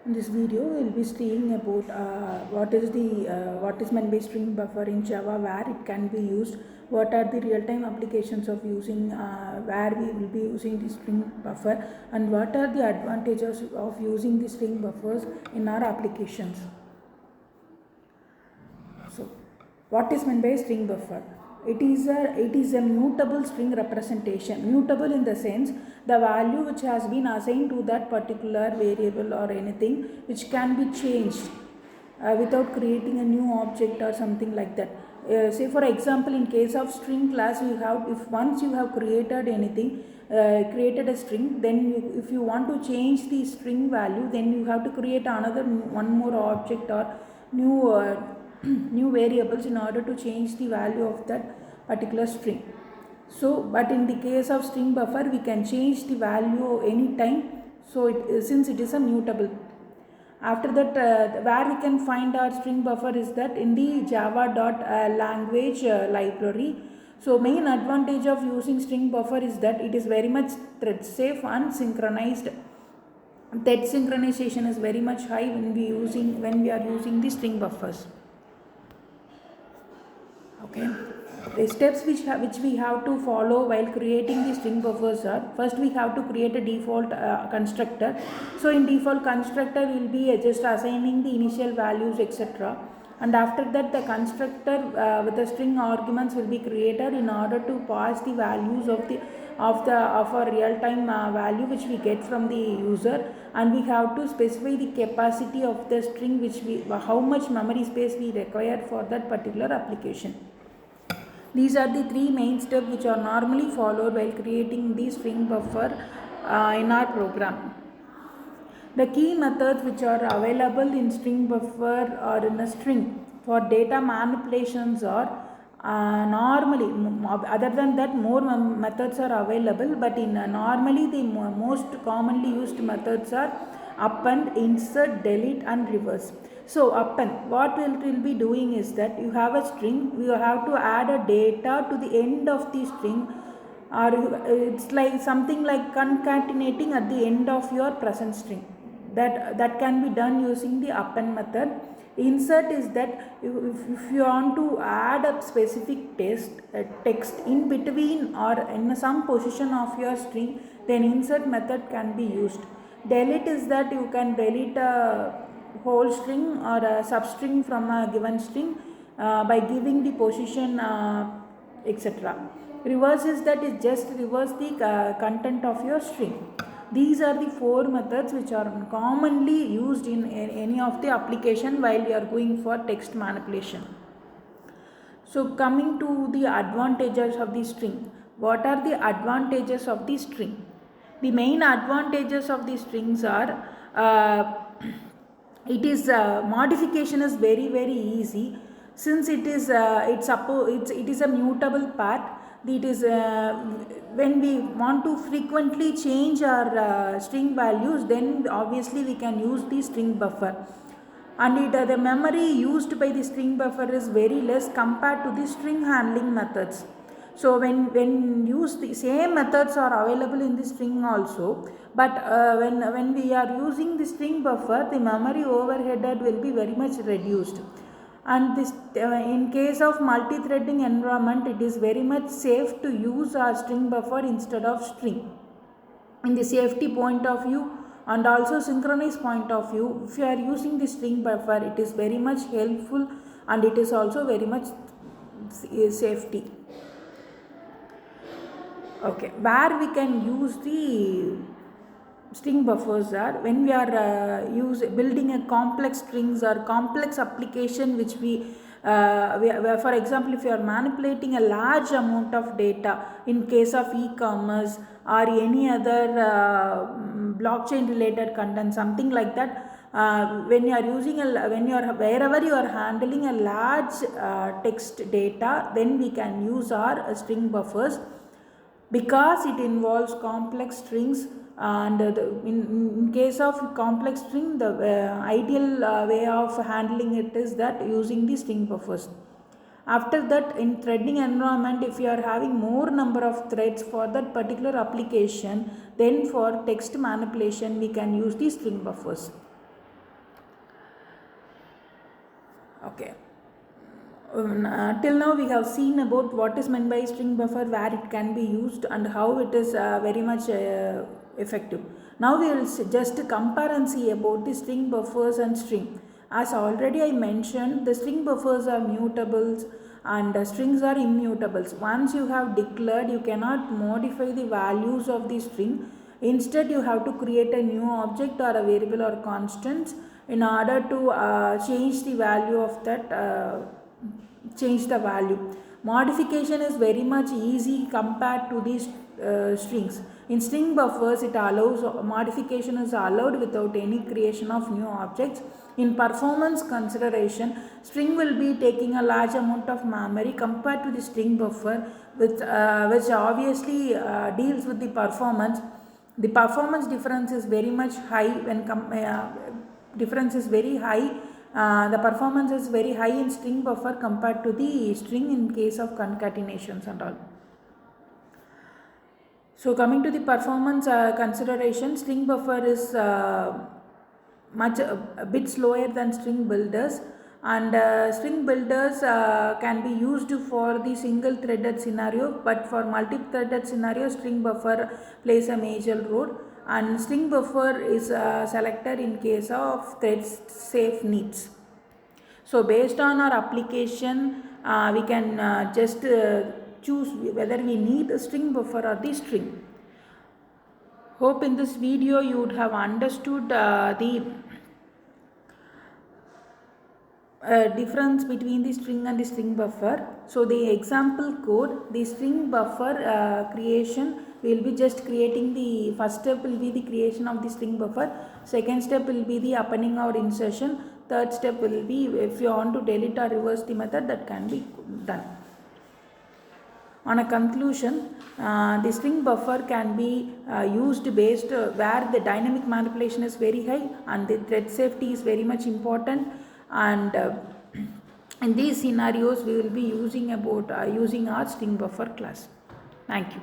In this video, we will be seeing about what is meant by string buffer in Java, where it can be used, what are the real-time applications of using where we will be using the string buffer, and what are the advantages of using the string buffers in our applications. So, what is meant by string buffer? It is a mutable string representation. Mutable in the sense the value which has been assigned to that particular variable or anything which can be changed without creating a new object or something like that. Say for example, in case of string class, you have, if once you have created anything, created a string, then if you want to change the string value, then you have to create another one more object or new new variables in order to change the value of that particular string. So, but in the case of string buffer, we can change the value anytime. So, since it is a mutable. After that, where we can find our string buffer is that in the java.language library. So, main advantage of using string buffer is that it is very much thread safe and synchronized. Thread synchronization is very much high when we are using the string buffers. Okay, the steps which we have to follow while creating the string buffers are: first we have to create a default constructor. So in default constructor we will be just assigning the initial values, etc. And after that, the constructor with the string arguments will be created in order to pass the values of a real-time value which we get from the user, and we have to specify the capacity of the string, how much memory space we require for that particular application. These are the three main steps which are normally followed while creating the string buffer in our program. The key methods which are available in string buffer or in a string for data manipulations are normally, other than that, more methods are available, but in normally the most commonly used methods are append, insert, delete and reverse. So append, what it will be doing is that you have a string, you have to add a data to the end of the string, or it's like something like concatenating at the end of your present string. That can be done using the append method. Insert is that if you want to add a specific text in between or in some position of your string, then insert method can be used. Delete is that you can delete a whole string or a substring from a given string by giving the position, etc. Reverse is that it just reverse the content of your string. These are the four methods which are commonly used in any of the application while we are going for text manipulation. So coming to the advantages of the string. What are the advantages of the string? The main advantages of the strings are modification is very easy, since it is a mutable part. It is when we want to frequently change our string values, then obviously we can use the string buffer, and the memory used by the string buffer is very less compared to the string handling methods. So when used, the same methods are available in the string also, but when we are using the string buffer, the memory overhead will be very much reduced. And this in case of multi-threading environment, it is very much safe to use our string buffer instead of string. In the safety point of view and also synchronized point of view, if you are using the string buffer, it is very much helpful, and it is also very much safety. Okay, where we can use the string buffers are when we are building a complex strings or complex application which for example, if you are manipulating a large amount of data in case of e-commerce or any other blockchain related content, something like that, when you are wherever you are handling a large text data, then we can use our string buffers, because it involves complex strings. And in case of complex string, the ideal way of handling it is that using the string buffers. After that, in threading environment, if you are having more number of threads for that particular application, then for text manipulation we can use the string buffers. Okay. Till now we have seen about what is meant by string buffer, where it can be used and how it is very much effective. Now we will just compare and see about the string buffers and string. As already I mentioned, the string buffers are mutables and strings are immutables. Once you have declared, you cannot modify the values of the string. Instead, you have to create a new object or a variable or constants in order to change the value of that change the value. Modification is very much easy compared to these strings. In string buffers, it allows modification is allowed without any creation of new objects. In performance consideration, string will be taking a large amount of memory compared to the string buffer, which obviously deals with the performance. The performance difference is very much high when difference is very high. The performance is very high in string buffer compared to the string in case of concatenations and all. So coming to the performance consideration, string buffer is much a bit slower than string builders, and string builders can be used for the single threaded scenario, but for multi-threaded scenario string buffer plays a major role, and string buffer is selected in case of thread safe needs. So based on our application, we can just choose whether we need a string buffer or the string. Hope in this video you would have understood the difference between the string and the string buffer. So the example code, the string buffer creation, we will be just creating the first step will be the creation of the string buffer, second step will be the appending or insertion, third step will be if you want to delete or reverse the method, that can be done. On a conclusion, the string buffer can be used based where the dynamic manipulation is very high and the thread safety is very much important, and in these scenarios we will be using our string buffer class. Thank you.